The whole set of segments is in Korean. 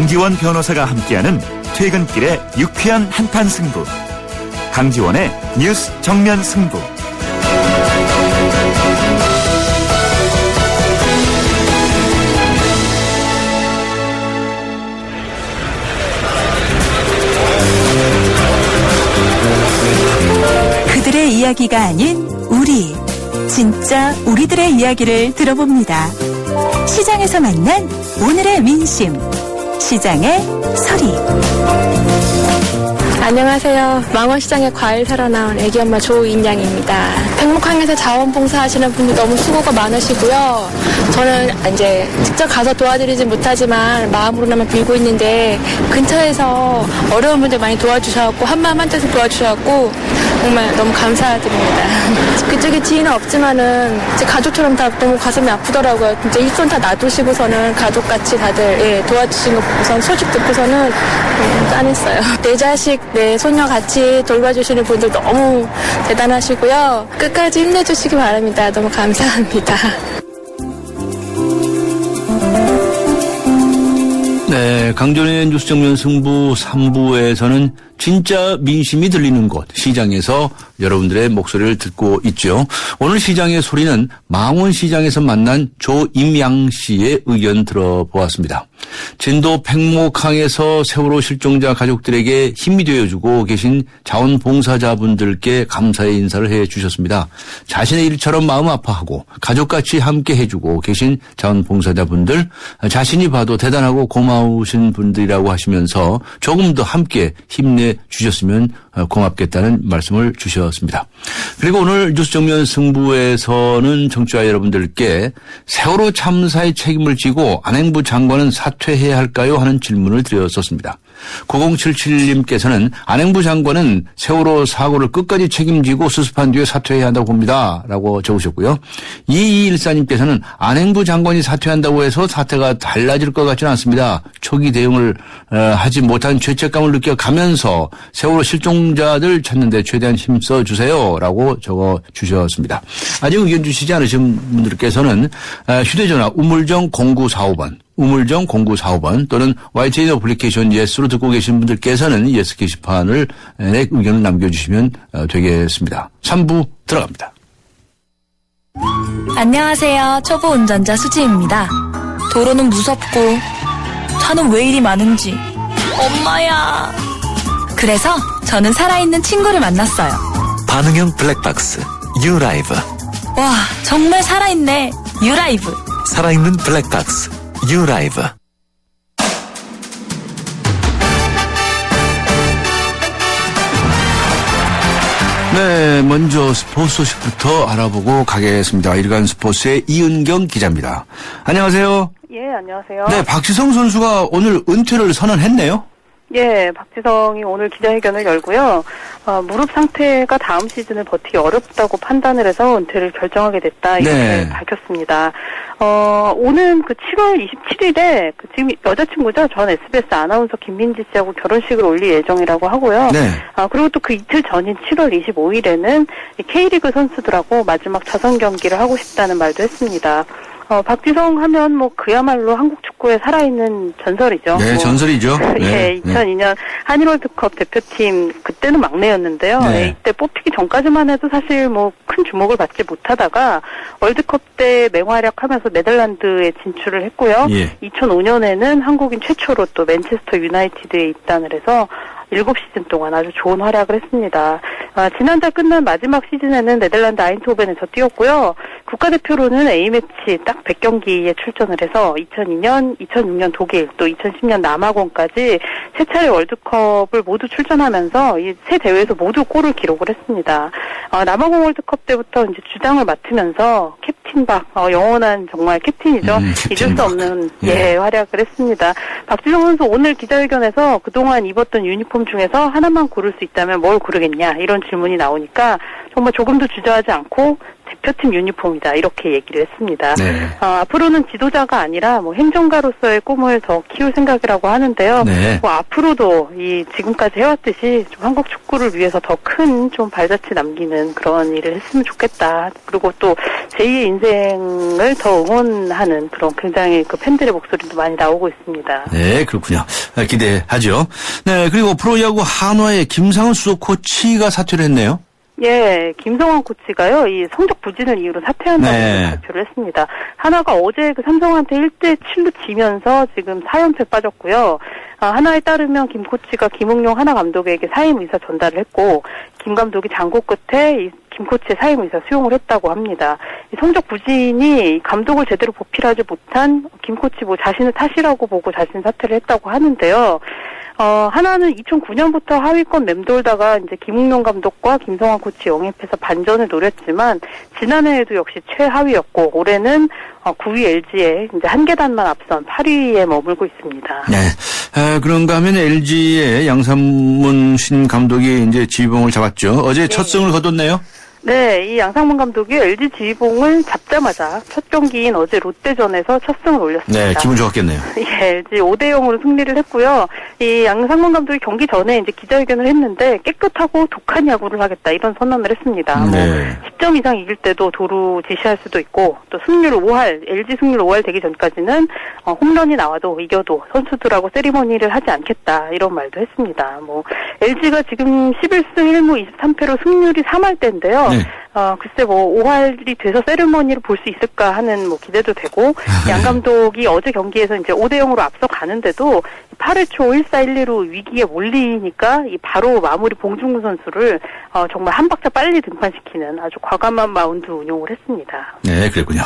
강지원 변호사가 함께하는 퇴근길의 유쾌한 한판 승부. 강지원의 뉴스 정면 승부. 그들의 이야기가 아닌 우리, 진짜 우리들의 이야기를 들어봅니다. 시장에서 만난 오늘의 민심, 시장의 소리. 안녕하세요. 망원시장에 과일 사러 나온 애기 엄마 조인양입니다. 백목항에서 자원봉사 하시는 분들 너무 수고가 많으시고요. 저는 이제 직접 가서 도와드리진 못하지만 마음으로나마 빌고 있는데 근처에서 어려운 분들 많이 도와주셔갖고 한마음 한뜻을 도와주셔갖고 정말 너무 감사드립니다. 그쪽에 지인은 없지만은 제 가족처럼 다 너무 가슴이 아프더라고요. 진짜 일손 다 놔두시고서는 가족같이 다들 도와주신 거 보고선 소식 듣고서는 짠했어요. 내 자식, 내 손녀 같이 돌봐주시는 분들 너무 대단하시고요. 끝까지 힘내주시기 바랍니다. 너무 감사합니다. 네, 강전의 뉴스 정면 승부 3부에서는 진짜 민심이 들리는 곳, 시장에서 여러분들의 목소리를 듣고 있죠. 오늘 시장의 소리는 망원시장에서 만난 조임양 씨의 의견 들어보았습니다. 진도 백목항에서 세월호 실종자 가족들에게 힘이 되어주고 계신 자원봉사자분들께 감사의 인사를 해주셨습니다. 자신의 일처럼 마음 아파하고 가족같이 함께 해주고 계신 자원봉사자분들, 자신이 봐도 대단하고 고마우신 분들이라고 하시면서 조금 더 함께 힘내주셨으면 고맙겠다는 말씀을 주셨습니다. 그리고 오늘 뉴스 정면 승부에서는 청취자 여러분들께 세월호 참사의 책임을 지고 안행부 장관은 사퇴해야 할까요? 하는 질문을 드렸었습니다. 9077님께서는 안행부 장관은 세월호 사고를 끝까지 책임지고 수습한 뒤에 사퇴해야 한다고 봅니다. 라고 적으셨고요. 2214님께서는 안행부 장관이 사퇴한다고 해서 사태가 달라질 것 같지는 않습니다. 초기 대응을 하지 못한 죄책감을 느껴가면서 세월호 실종자들 찾는 데 최대한 힘써 주세요. 라고 적어주셨습니다. 아직 의견 주시지 않으신 분들께서는 휴대전화 우물정 0945번 우물정 0945번 또는 YTN 어플리케이션 예스로 듣고 계신 분들께서는 예스 게시판을 의견을 남겨주시면 되겠습니다. 3부 들어갑니다. 안녕하세요. 초보 운전자 수지입니다. 도로는 무섭고 차는 왜 이리 많은지. 엄마야. 그래서 저는 살아있는 친구를 만났어요. 반응형 블랙박스 유라이브. 와, 정말 살아있네. 유라이브. 살아있는 블랙박스 유라이브. 네, 먼저 스포츠 소식부터 알아보고 가겠습니다. 일간 스포츠의 이은경 기자입니다. 안녕하세요. 예, 안녕하세요. 네, 박지성 선수가 오늘 은퇴를 선언했네요. 예, 박지성이 오늘 기자회견을 열고요. 무릎 상태가 다음 시즌을 버티기 어렵다고 판단을 해서 은퇴를 결정하게 됐다. 이렇게 네. 밝혔습니다. 오는 그 7월 27일에 지금 여자친구죠. 전 SBS 아나운서 김민지 씨하고 결혼식을 올릴 예정이라고 하고요. 네. 그리고 또 그 이틀 전인 7월 25일에는 K리그 선수들하고 마지막 자선 경기를 하고 싶다는 말도 했습니다. 박지성 하면 뭐 그야말로 한국 축구의 살아있는 전설이죠. 네, 전설이죠. 예, 2002년 한일 월드컵 대표팀 그때는 막내였는데요. 네. 예, 이때 뽑히기 전까지만 해도 사실 뭐 큰 주목을 받지 못하다가 월드컵 때 맹활약하면서 네덜란드에 진출을 했고요. 예. 2005년에는 한국인 최초로 또 맨체스터 유나이티드에 입단을 해서 7시즌 동안 아주 좋은 활약을 했습니다. 지난달 끝난 마지막 시즌에는 네덜란드 아인트호벤에서 뛰었고요. 국가대표로는 A매치 딱 100경기에 출전을 해서 2002년, 2006년 독일, 또 2010년 남아공까지 세 차례 월드컵을 모두 출전하면서 이 세 대회에서 모두 골을 기록을 했습니다. 남아공 월드컵 때부터 이제 주장을 맡으면서 캡틴박, 영원한 정말 캡틴이죠. 잊을 수 없는 활약을 했습니다. 박지성 선수 오늘 기자회견에서 그동안 입었던 유니폼 중에서 하나만 고를 수 있다면 뭘 고르겠냐 이런 질문이 나오니까 정말 조금도 주저하지 않고 대표팀 유니폼이다 이렇게 얘기를 했습니다. 네. 앞으로는 지도자가 아니라 뭐 행정가로서의 꿈을 더 키울 생각이라고 하는데요. 네. 뭐 앞으로도 이 지금까지 해왔듯이 좀 한국 축구를 위해서 더 큰 좀 발자취 남기는 그런 일을 했으면 좋겠다. 그리고 또 제2의 인생을 더 응원하는 그런 굉장히 그 팬들의 목소리도 많이 나오고 있습니다. 네, 그렇군요. 기대하죠. 네, 그리고 프로야구 한화의 김상훈 수석 코치가 사퇴를 했네요. 예, 김성환 코치가요, 이 성적 부진을 이유로 사퇴한다고 네. 발표를 했습니다. 하나가 어제 그 삼성한테 1대7로 지면서 지금 4연패 빠졌고요. 하나에 따르면 김 코치가 김응용 하나 감독에게 사임 의사 전달을 했고, 김 감독이 장고 끝에 이 김 코치의 사임 의사 수용을 했다고 합니다. 이 성적 부진이 감독을 제대로 보필하지 못한 김 코치 뭐 자신의 탓이라고 보고 자신 사퇴를 했다고 하는데요. 하나는 2009년부터 하위권 맴돌다가 이제 김웅용 감독과 김성환 코치 영입해서 반전을 노렸지만 지난해에도 역시 최하위였고 올해는 9위 LG에 이제 한 계단만 앞선 8위에 머물고 있습니다. 네. 그런가 하면 LG의 양상문 신 감독이 이제 지휘봉을 잡았죠. 어제 첫 승을 거뒀네요. 네, 이 양상문 감독이 LG 지휘봉을 잡자마자 첫 경기인 어제 롯데전에서 첫 승을 올렸습니다. 네, 기분 좋았겠네요. 예, LG 5대0으로 승리를 했고요. 이 양상문 감독이 경기 전에 이제 기자회견을 했는데 깨끗하고 독한 야구를 하겠다 이런 선언을 했습니다. 네. 뭐 10점 이상 이길 때도 도루 지시할 수도 있고 또 승률 5할, LG 승률 5할 되기 전까지는 홈런이 나와도 이겨도 선수들하고 세리머니를 하지 않겠다 이런 말도 했습니다. 뭐 LG가 지금 11승 1무 23패로 승률이 3할 때인데요. 네. 글쎄 뭐 5할이 돼서 세리머니를 볼 수 있을까 하는 뭐 기대도 되고 양 감독이 어제 경기에서 이제 5대0으로 앞서 가는데도 8회 초 1사 1리로 위기에 몰리니까 이 바로 마무리 봉중근 선수를 정말 한 박자 빨리 등판시키는 아주 과감한 마운드 운용을 했습니다. 네, 그랬군요.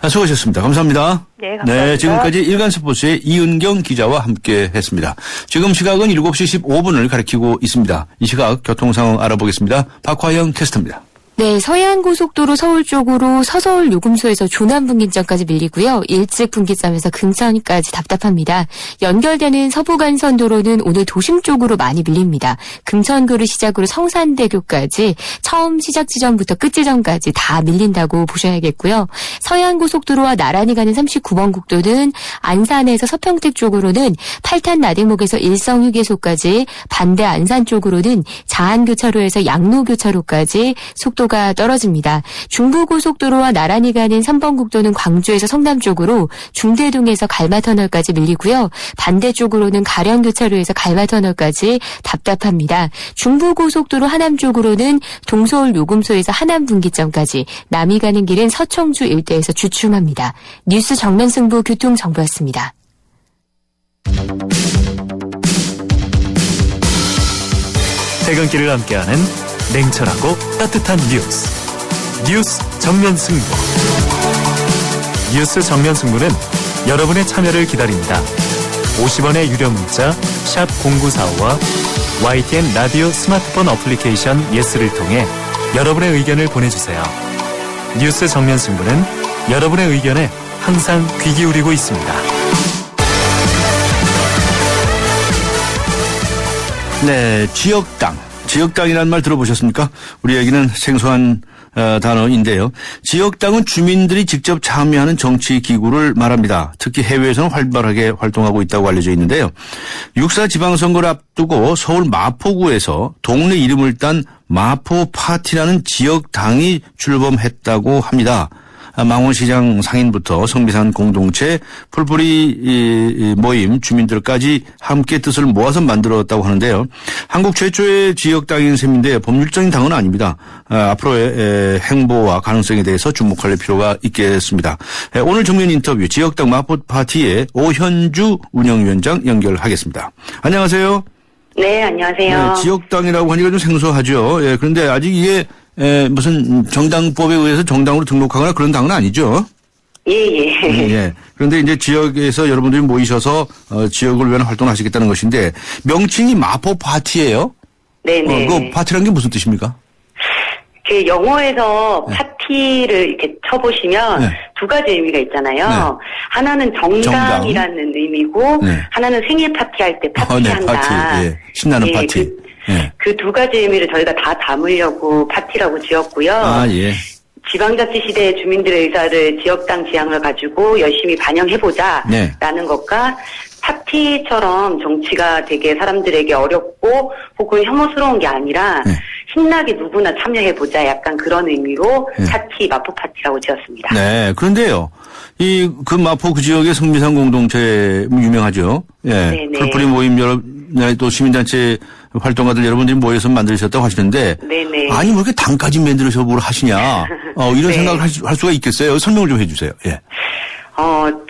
수고하셨습니다. 감사합니다. 네, 감사합니다. 네, 지금까지 일간스포츠의 이은경 기자와 함께 했습니다. 지금 시각은 7시 15분을 가리키고 있습니다. 이 시각 교통 상황 알아보겠습니다. 박화영 캐스터입니다. 네, 서해안고속도로 서울 쪽으로 서서울 요금소에서 조남 분기점까지 밀리고요. 일찍 분기점에서 금천까지 답답합니다. 연결되는 서부간선도로는 오늘 도심 쪽으로 많이 밀립니다. 금천구를 시작으로 성산대교까지 처음 시작 지점부터 끝 지점까지 다 밀린다고 보셔야겠고요. 서해안고속도로와 나란히 가는 39번 국도는 안산에서 서평택 쪽으로는 팔탄 나대목에서 일성휴게소까지 반대 안산 쪽으로는 자안교차로에서 양로교차로까지 속도가 떨어집니다. 중부고속도로와 나란히 가는 3번 국도는 광주에서 성남 쪽으로 중대동에서 갈마터널까지 밀리고요. 반대쪽으로는 가령교차로에서 갈마터널까지 답답합니다. 중부고속도로 하남 쪽으로는 동서울 요금소에서 하남 분기점까지, 남이 가는 길은 서청주 일대에서 주춤합니다. 뉴스 정면승부 교통정보였습니다. 퇴근길을 함께하는 냉철하고 따뜻한 뉴스 정면 승부. 뉴스 정면 승부는 여러분의 참여를 기다립니다. 50원의 유료 문자 샵 0945와 YTN 라디오 스마트폰 어플리케이션 예스를 통해 여러분의 의견을 보내주세요. 뉴스 정면 승부는 여러분의 의견에 항상 귀 기울이고 있습니다. 네, 지역당이라는 말 들어보셨습니까? 우리에게는 생소한 단어인데요. 지역당은 주민들이 직접 참여하는 정치 기구를 말합니다. 특히 해외에서는 활발하게 활동하고 있다고 알려져 있는데요. 6.4 지방선거를 앞두고 서울 마포구에서 동네 이름을 딴 마포 파티라는 지역당이 출범했다고 합니다. 망원시장 상인부터 성미산 공동체, 풀뿌리 모임 주민들까지 함께 뜻을 모아서 만들었다고 하는데요. 한국 최초의 지역당인 셈인데 법률적인 당은 아닙니다. 앞으로의 행보와 가능성에 대해서 주목할 필요가 있겠습니다. 오늘 정면 인터뷰 지역당 마포 파티의 오현주 운영위원장 연결하겠습니다. 안녕하세요. 네, 안녕하세요. 네, 지역당이라고 하니까 좀 생소하죠. 예, 그런데 아직 이게 무슨 정당법에 의해서 정당으로 등록하거나 그런 당은 아니죠? 예. 예. 그런데 이제 지역에서 여러분들이 모이셔서 지역을 위한 활동을 하시겠다는 것인데 명칭이 마포 파티예요? 네네. 그 파티라는 게 무슨 뜻입니까? 그 영어에서 파티를 이렇게 쳐보시면 네. 두 가지 의미가 있잖아요. 네. 하나는 정당이라는 의미고 네. 하나는 생일 파티 할 때 파티한다. 네, 파티. 예. 신나는 파티. 예. 그 두 가지 의미를 저희가 다 담으려고 파티라고 지었고요. 아, 예. 지방자치 시대의 주민들의 의사를 지역당 지향을 가지고 열심히 반영해보자라는 네. 것과 파티처럼 정치가 되게 사람들에게 어렵고 혹은 혐오스러운 게 아니라 네. 신나게 누구나 참여해보자 약간 그런 의미로 네. 파티, 마포 파티라고 지었습니다. 네. 그런데요. 그 마포 그 지역의 성미산 공동체 유명하죠. 예. 네네. 풀뿌리 모임 또 시민단체 활동가들 여러분들이 모여서 만드셨다고 하시는데. 네네. 아니, 뭐 이렇게 당까지 만들어서 뭘 하시냐. 이런 네. 생각을 할 수가 있겠어요. 설명을 좀 해주세요. 예.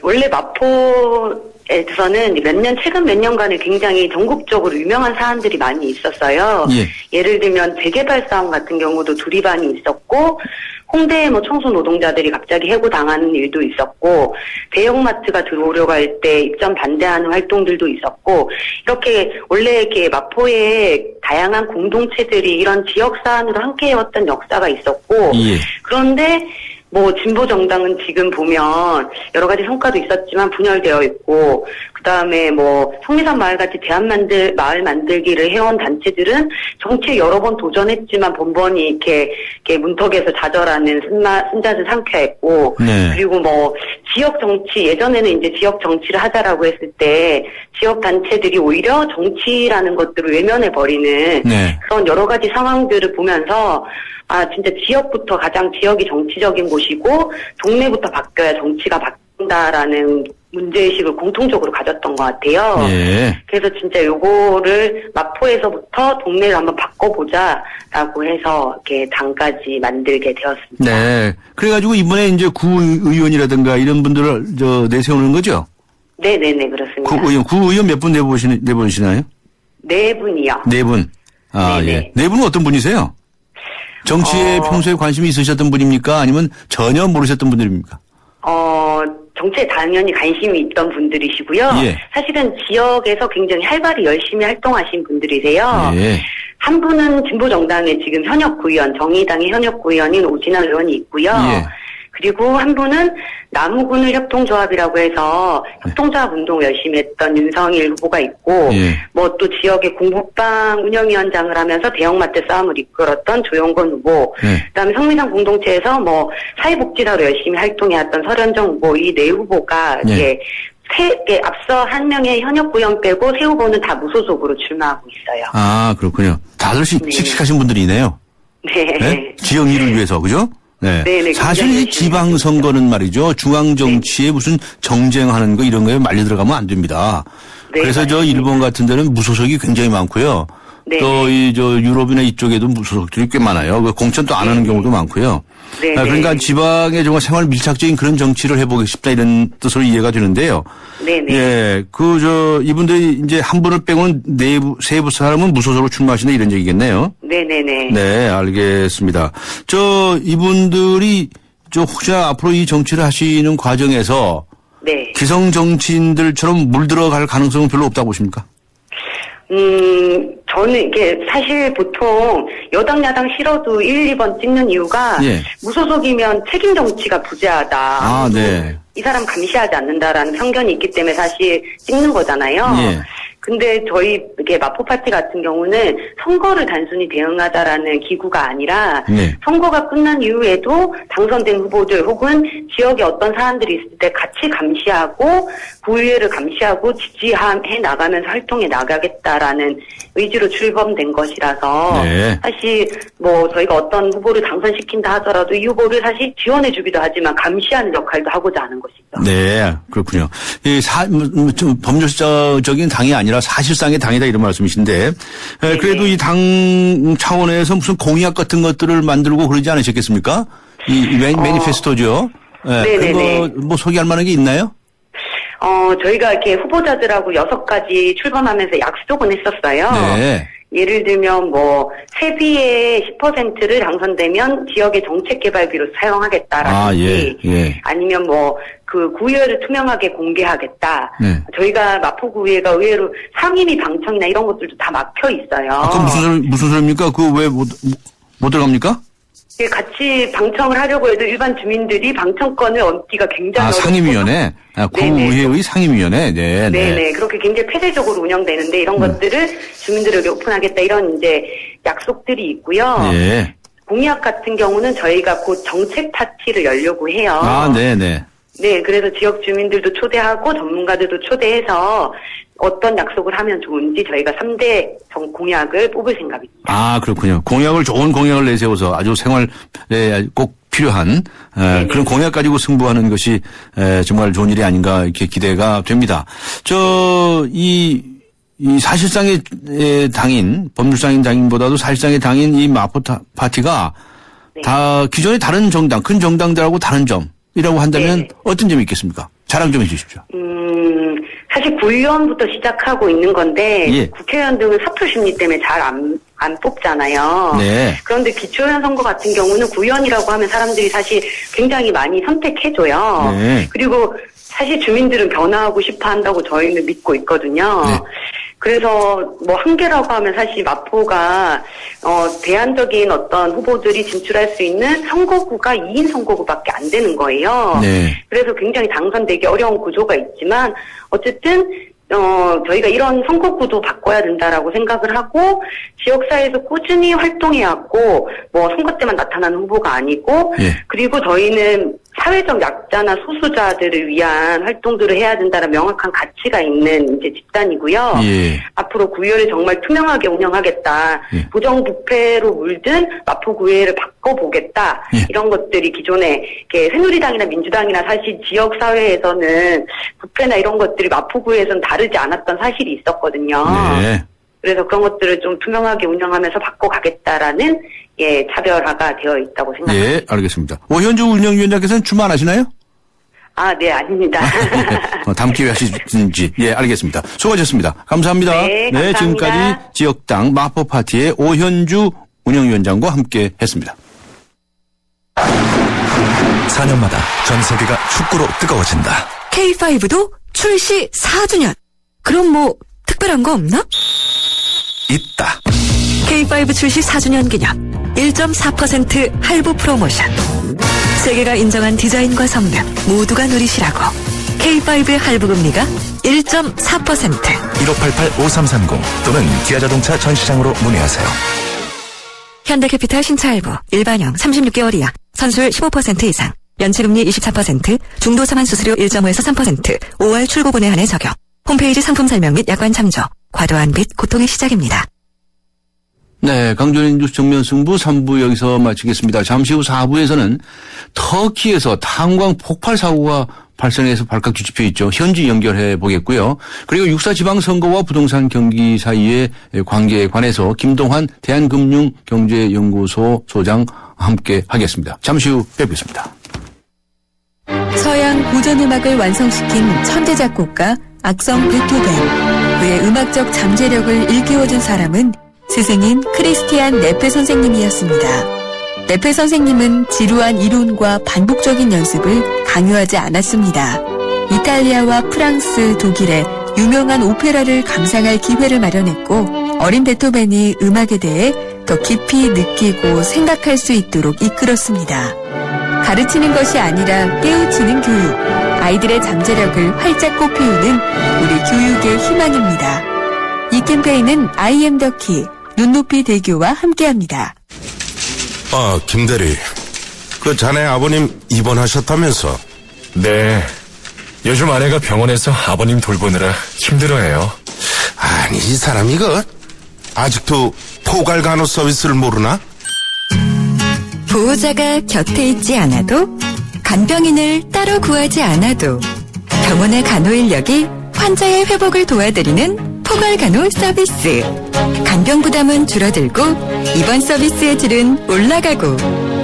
원래 마포에서는 최근 몇 년간에 굉장히 전국적으로 유명한 사안들이 많이 있었어요. 예. 예를 들면 재개발 싸움 같은 경우도 두리반이 있었고, 홍대에 청소 노동자들이 갑자기 해고당하는 일도 있었고, 대형마트가 들어오려고 할 때 입점 반대하는 활동들도 있었고, 이렇게 원래 이렇게 마포의 다양한 공동체들이 이런 지역 사안으로 함께 해왔던 역사가 있었고, 예. 그런데 진보 정당은 지금 보면 여러 가지 성과도 있었지만 분열되어 있고, 그 다음에 성미산 마을같이 마을 만들기를 해온 단체들은 정치에 여러 번 도전했지만 번번이 이렇게 문턱에서 좌절하는 쓴맛을 상쾌했고, 네. 그리고 지역 정치, 예전에는 이제 지역 정치를 하자라고 했을 때 지역 단체들이 오히려 정치라는 것들을 외면해버리는 네. 그런 여러 가지 상황들을 보면서 진짜 지역부터 가장 지역이 정치적인 곳이고 동네부터 바뀌어야 정치가 바뀐다라는 문제의식을 공통적으로 가졌던 것 같아요. 예. 그래서 진짜 요거를 마포에서부터 동네를 한번 바꿔보자라고 해서 이렇게 당까지 만들게 되었습니다. 네. 그래가지고 이번에 이제 구의원이라든가 이런 분들을 내세우는 거죠? 네네네, 그렇습니다. 구의원 몇 분 내보시나요? 네 분이요. 네 분. 아, 네네. 예. 네 분은 어떤 분이세요? 정치에 평소에 관심이 있으셨던 분입니까? 아니면 전혀 모르셨던 분들입니까? 정치에 당연히 관심이 있던 분들이시고요. 예. 사실은 지역에서 굉장히 활발히 열심히 활동하신 분들이세요. 예. 한 분은 진보정당의 지금 현역 구의원, 정의당의 현역 구의원인 오진환 의원이 있고요. 예. 그리고 한 분은 나무군을 협동조합이라고 해서 협동조합 운동을 열심히 했던 윤성일 후보가 있고, 예. 또 지역의 공부방 운영위원장을 하면서 대형마트 싸움을 이끌었던 조영건 후보, 예. 그다음에 성미산 공동체에서 사회복지사로 열심히 활동해왔던 설현정 후보, 이 네 후보가 예. 이제 앞서 한 명의 현역 구의원 빼고 세 후보는 다 무소속으로 출마하고 있어요. 아, 그렇군요. 다들 씩씩하신 분들이네요. 네. 네? 지역 일을 위해서, 그죠? 네. 네네, 사실 굉장히 이 지방선거는 말이죠. 중앙정치에 무슨 정쟁하는 거 이런 거에 말려 들어가면 안 됩니다. 네, 그래서 맞습니다. 일본 같은 데는 무소속이 굉장히 많고요. 네. 또 유럽이나 이쪽에도 무소속들이 꽤 많아요. 공천 또 안 하는 경우도 많고요. 네. 그러니까 지방에 정말 생활 밀착적인 그런 정치를 해보고 싶다 이런 뜻으로 이해가 되는데요. 네네. 예, 이분들이 이제 한 분을 빼고는 세부 사람은 무소속으로 출마하신다 이런 얘기겠네요. 네네네. 네, 알겠습니다. 이분들이 혹시나 앞으로 이 정치를 하시는 과정에서 네. 기성 정치인들처럼 물들어갈 가능성은 별로 없다고 보십니까? 저는 이게 사실 보통 여당 야당 싫어도 1, 2번 찍는 이유가 예. 무소속이면 책임 정치가 부재하다. 아, 네. 이 사람 감시하지 않는다라는 편견이 있기 때문에 사실 찍는 거잖아요. 예. 근데 저희 이게 마포 파티 같은 경우는 선거를 단순히 대응하자라는 기구가 아니라 네. 선거가 끝난 이후에도 당선된 후보들 혹은 지역에 어떤 사안들이 있을 때 같이 감시하고 구의회를 감시하고 지지해 나가면서 활동해 나가겠다라는 의지로 출범된 것이라서 네. 사실 저희가 어떤 후보를 당선시킨다 하더라도 이 후보를 사실 지원해주기도 하지만 감시하는 역할도 하고자 하는 것이죠. 네, 그렇군요. 좀 법률적인 당이 아니라 사실상의 당이다 이런 말씀이신데, 그래도 이 당 차원에서 무슨 공약 같은 것들을 만들고 그러지 않으셨겠습니까? 매니페스토죠. 네네네. 그거 소개할 만한 게 있나요? 저희가 이렇게 후보자들하고 6가지 출범하면서 약속은 했었어요. 네. 예를 들면 세비의 10%를 당선되면 지역의 정책 개발비로 사용하겠다라든지, 예. 아니면 그 구의회를 투명하게 공개하겠다. 네. 저희가 마포구의회가 의외로 상임위 방청이나 이런 것들도 다 막혀 있어요. 그건 무슨 소리입니까? 그거 왜 못 들어갑니까? 같이 방청을 하려고 해도 일반 주민들이 방청권을 얻기가 굉장히 어렵고. 상임위원회. 구의회의 상임위원회. 네. 네네. 그렇게 굉장히 폐쇄적으로 운영되는데 이런 것들을 주민들에게 오픈하겠다 이런 이제 약속들이 있고요. 네. 공약 같은 경우는 저희가 곧 정책 파티를 열려고 해요. 네네. 네, 그래서 지역 주민들도 초대하고 전문가들도 초대해서 어떤 약속을 하면 좋은지 저희가 3대 공약을 뽑을 생각입니다. 그렇군요. 좋은 공약을 내세워서 아주 생활에 꼭 필요한 그런 공약 가지고 승부하는 것이 정말 좋은 일이 아닌가 이렇게 기대가 됩니다. 이 사실상의 당인, 법률상의 당인보다도 사실상의 당인 이 마포 파티가 다 기존의 다른 정당, 큰 정당들하고 다른 점이라고 한다면 어떤 점이 있겠습니까? 자랑 좀 해주십시오. 사실 구의원부터 시작하고 있는 건데 예. 국회의원 등은 사표 심리 때문에 잘 안 뽑잖아요. 네. 그런데 기초의원 선거 같은 경우는 구의원이라고 하면 사람들이 사실 굉장히 많이 선택해줘요. 네. 그리고 사실 주민들은 변화하고 싶어 한다고 저희는 믿고 있거든요. 네. 그래서 뭐 한계라고 하면 사실 마포가 대안적인 어떤 후보들이 진출할 수 있는 선거구가 2인 선거구밖에 안 되는 거예요. 네. 그래서 굉장히 당선되기 어려운 구조가 있지만 어쨌든 저희가 이런 선거구도 바꿔야 된다라고 생각을 하고 지역사회에서 꾸준히 활동해왔고 뭐 선거 때만 나타나는 후보가 아니고 예. 그리고 저희는 사회적 약자나 소수자들을 위한 활동들을 해야 된다는 명확한 가치가 있는 이제 집단이고요. 예. 앞으로 구의회를 정말 투명하게 운영하겠다. 예. 부정부패로 물든 마포구의회를 바꿔보겠다. 예. 이런 것들이 기존에 이렇게 새누리당이나 민주당이나 사실 지역사회에서는 부패나 이런 것들이 마포구의회에서는 다르지 않았던 사실이 있었거든요. 네. 그래서 그런 것들을 좀 투명하게 운영하면서 바꿔가겠다라는 차별화가 되어 있다고 생각합니다. 예, 알겠습니다. 오현주 운영위원장께서는 주말 하시나요? 네, 아닙니다. 다음 기회에 하시든지. 예, 알겠습니다. 수고하셨습니다. 감사합니다. 네, 감사합니다. 지금까지 지역당 마포파티의 오현주 운영위원장과 함께 했습니다. 4년마다 전 세계가 축구로 뜨거워진다. K5도 출시 4주년. 그럼 뭐 특별한 거 없나? 있다. K5 출시 4주년 기념 1.4% 할부 프로모션. 세계가 인정한 디자인과 성능 모두가 누리시라고. K5 할부 금리가 1.4%. 1588-5330 또는 기아자동차 전시장으로 문의하세요. 현대캐피탈 신차 할부 일반형 36개월 이하 선수율 15% 이상 연체금리 24% 중도 상환 수수료 1.5에서 3% 5월 출고분에 한해 적용. 홈페이지 상품 설명 및 약관 참조. 과도한 빚 고통의 시작입니다. 네, 강조연 뉴스 정면 승부 3부 여기서 마치겠습니다. 잠시 후 4부에서는 터키에서 탄광 폭발 사고가 발생해서 발칵 뒤집혀 있죠. 현지 연결해 보겠고요. 그리고 6.4 지방선거와 부동산 경기 사이의 관계에 관해서 김동환 대한금융경제연구소 소장 함께 하겠습니다. 잠시 후 뵙겠습니다. 서양 고전음악을 완성시킨 천재 작곡가 악성 베토벤. 그의 음악적 잠재력을 일깨워준 사람은 스승인 크리스티안 네페 선생님이었습니다. 네페 선생님은 지루한 이론과 반복적인 연습을 강요하지 않았습니다. 이탈리아와 프랑스, 독일의 유명한 오페라를 감상할 기회를 마련했고 어린 베토벤이 음악에 대해 더 깊이 느끼고 생각할 수 있도록 이끌었습니다. 가르치는 것이 아니라 깨우치는 교육, 아이들의 잠재력을 활짝 꽃피우는 우리 교육의 희망입니다. 이 캠페인은 I am the key, 눈높이 대교와 함께합니다. 김대리. 그 자네 아버님 입원하셨다면서? 네. 요즘 아내가 병원에서 아버님 돌보느라 힘들어해요. 아니, 이 사람이 아직도 포괄간호 서비스를 모르나? 보호자가 곁에 있지 않아도 간병인을 따로 구하지 않아도 병원의 간호 인력이 환자의 회복을 도와드리는 포괄간호 서비스. 간병 부담은 줄어들고 입원 서비스의 질은 올라가고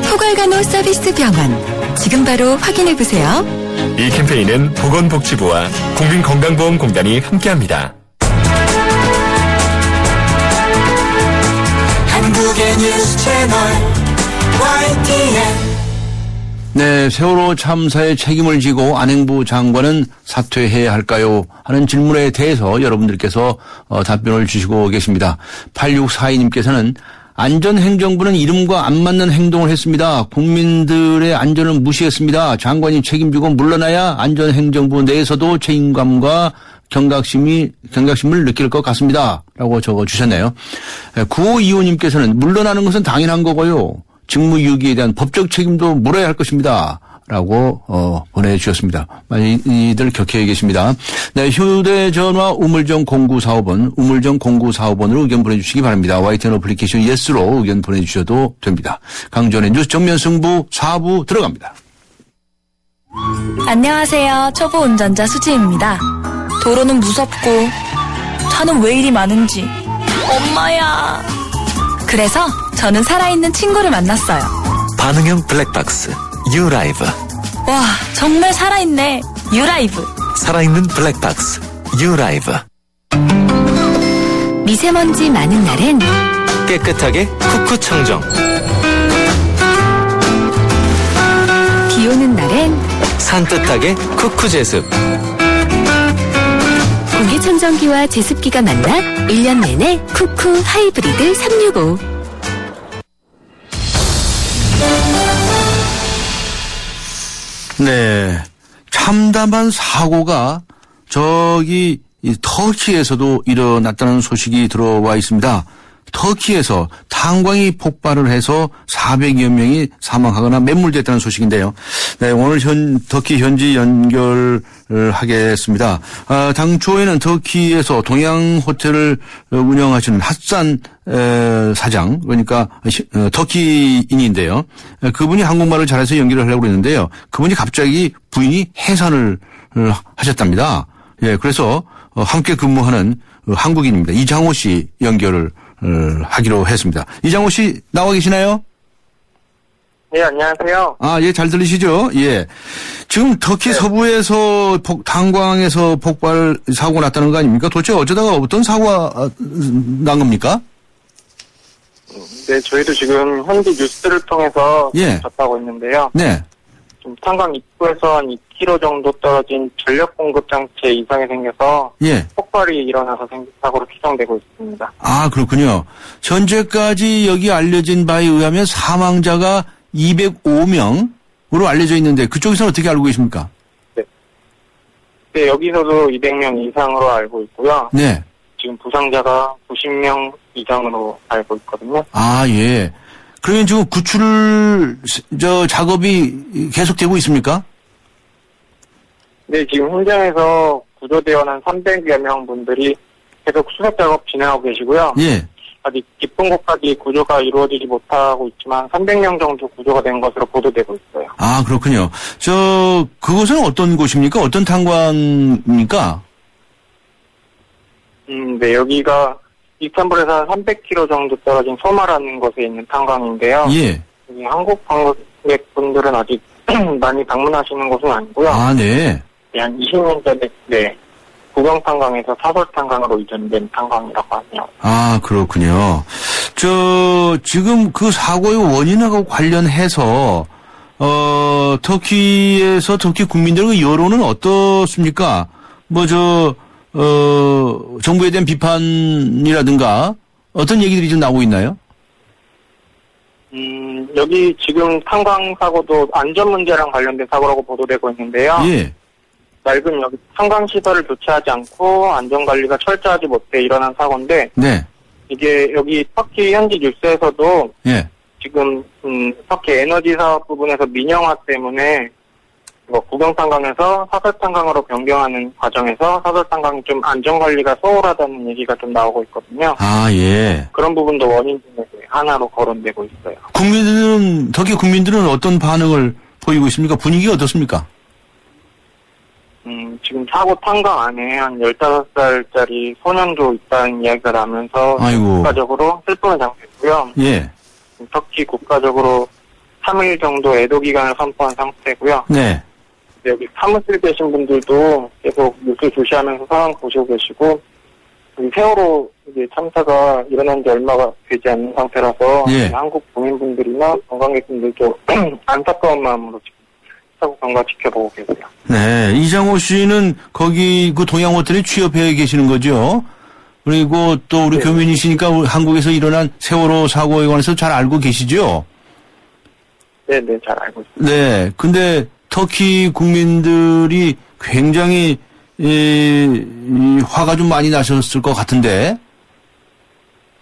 포괄간호 서비스 병원. 지금 바로 확인해보세요. 이 캠페인은 보건복지부와 국민건강보험공단이 함께합니다. 한국의 뉴스 채널 YTN. 네, 세월호 참사의 책임을 지고 안행부 장관은 사퇴해야 할까요? 하는 질문에 대해서 여러분들께서 답변을 주시고 계십니다. 8642님께서는 안전행정부는 이름과 안 맞는 행동을 했습니다. 국민들의 안전을 무시했습니다. 장관이 책임지고 물러나야 안전행정부 내에서도 책임감과 경각심을 느낄 것 같습니다. 라고 적어주셨네요. 9525님께서는 물러나는 것은 당연한 거고요. 직무유기에 대한 법적 책임도 물어야 할 것입니다. 라고 보내주셨습니다. 많이들 격해 계십니다. 네, 휴대전화 우물정 0945번, 우물정 0945번으로 의견 보내주시기 바랍니다. YTN 어플리케이션 예스로 의견 보내주셔도 됩니다. 강전의 뉴스 정면 승부 4부 들어갑니다. 안녕하세요. 초보 운전자 수지입니다. 도로는 무섭고 차는 왜 이리 많은지. 엄마야. 그래서 저는 살아있는 친구를 만났어요. 반응형 블랙박스 유라이브. 와, 정말 살아있네. 유라이브. 살아있는 블랙박스 유라이브. 미세먼지 많은 날엔 깨끗하게 쿠쿠 청정. 비 오는 날엔 산뜻하게 쿠쿠 제습. 공기청정기와 제습기가 만나 1년 내내 쿠쿠 하이브리드 365. 네. 참담한 사고가 저기 터키에서도 일어났다는 소식이 들어와 있습니다. 터키에서 탄광이 폭발을 해서 400여 명이 사망하거나 매몰됐다는 소식인데요. 네, 오늘 터키 현지 연결을 하겠습니다. 당초에는 터키에서 동양 호텔을 운영하시는 핫산 사장, 그러니까 터키인인데요. 그분이 한국말을 잘해서 연결을 하려고 했는데요. 그분이 갑자기 부인이 해산을 하셨답니다. 예, 그래서 함께 근무하는 한국인입니다. 이장호 씨 연결을 하기로 했습니다. 이장호 씨 나와 계시나요? 네, 안녕하세요. 예, 잘 들리시죠? 예. 지금 터키 서부에서 탄광에서 폭발 사고가 났다는 거 아닙니까? 도대체 어쩌다가 어떤 사고가 난 겁니까? 네, 저희도 지금 현지 뉴스를 통해서 접하고 있는데요. 네. 좀 탄광 입구에서 한 2km 정도 떨어진 전력 공급 장치에 이상이 생겨서 폭발이 일어나서 생긴 사고로 추정되고 있습니다. 그렇군요. 현재까지 여기 알려진 바에 의하면 사망자가 205명으로 알려져 있는데 그쪽에서는 어떻게 알고 계십니까? 네, 여기서도 200명 이상으로 알고 있고요. 네. 지금 부상자가 90명 이상으로 알고 있거든요. 예. 그러면 지금 구출 작업이 계속되고 있습니까? 네, 지금 현장에서 구조대원 한 300여 명 분들이 계속 수색 작업 진행하고 계시고요. 예. 아직 깊은 곳까지 구조가 이루어지지 못하고 있지만 300명 정도 구조가 된 것으로 보도되고 있어요. 그렇군요. 그곳은 어떤 곳입니까? 어떤 탄광입니까? 네, 여기가 이스탄불에서 한 300km 정도 떨어진 소마라는 곳에 있는 탄광인데요. 예. 여기 한국 관광객분들은 아직 많이 방문하시는 곳은 아니고요. 네. 한 20년 전에 구경탄광에서 사설탄광으로 이전된 탄광이라고 하네요. 그렇군요. 지금 그 사고의 원인하고 관련해서 터키에서 터키 국민들의 여론은 어떻습니까? 정부에 대한 비판이라든가 어떤 얘기들이 좀 나오고 있나요? 여기 지금 탄광 사고도 안전 문제랑 관련된 사고라고 보도되고 있는데요. 예. 낡은 여기 탄광 시설을 교체하지 않고 안전 관리가 철저하지 못해 일어난 사고인데. 네. 이게 여기 터키 현지 뉴스에서도 지금 터키 에너지 사업 부분에서 민영화 때문에 구경탄광에서 사설탄광으로 변경하는 과정에서 사설탄광이 좀 안전관리가 소홀하다는 얘기가 좀 나오고 있거든요. 예. 그런 부분도 원인 중에 하나로 거론되고 있어요. 터키 국민들은 어떤 반응을 보이고 있습니까? 분위기가 어떻습니까? 지금 사고 탄광 안에 한 15살짜리 소년도 있다는 이야기가 나면서 국가적으로 슬픔의 장소이고요. 예. 터키 국가적으로 3일 정도 애도 기간을 선포한 상태고요. 네. 여기 사무실 계신 분들도 계속 뉴스 주시하면서 상황 보시고 계시고, 세월호 이제 참사가 일어난 지 얼마가 되지 않는 상태라서 한국 국민분들이나 관광객분들도 안타까운 마음으로 지금 사고 경과 지켜보고 계세요. 네, 이장호 씨는 거기 그 동양 호텔에 취업해 계시는 거죠? 그리고 또 우리 교민이시니까 한국에서 일어난 세월호 사고에 관해서 잘 알고 계시죠? 네네, 잘 알고 있습니다. 네. 근데 터키 국민들이 굉장히 화가 좀 많이 나셨을 것 같은데